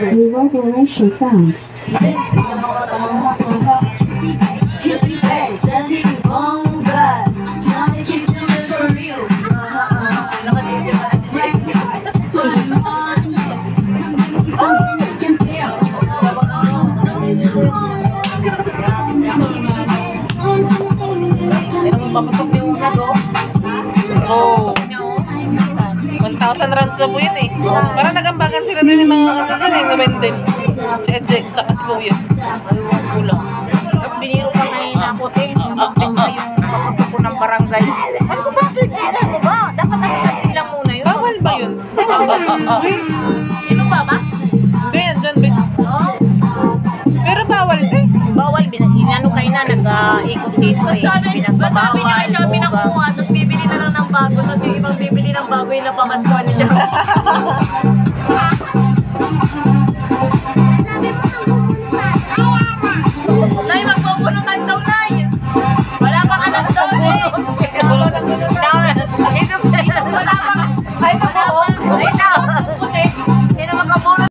Reverberation sound. Papatok yung gago. Oo. 1,000 rounds na po yun eh. Parang nagambagan sila din yung mga ano dyan eh, lumendin. Si Edjek, tsaka si Kuya. Ayun, kulang. Tapos biniro pa kanina ako, yung pagpesa yung papatok ko ng barangay. Sabi ko, bakit sila mo ba? Dapat nasa lang muna yun. Bawal ba yun? Sino ba ba? Hindi, yan dyan. Pero bawal eh. Bawal, inano kayo na, nag-ikot dito eh. Pinagbabawal. Sabi niya kaya pinakuha, tapos bibili na lang ng bago, tapos yung ibang bibili ng bago yung napamaskuhan niya.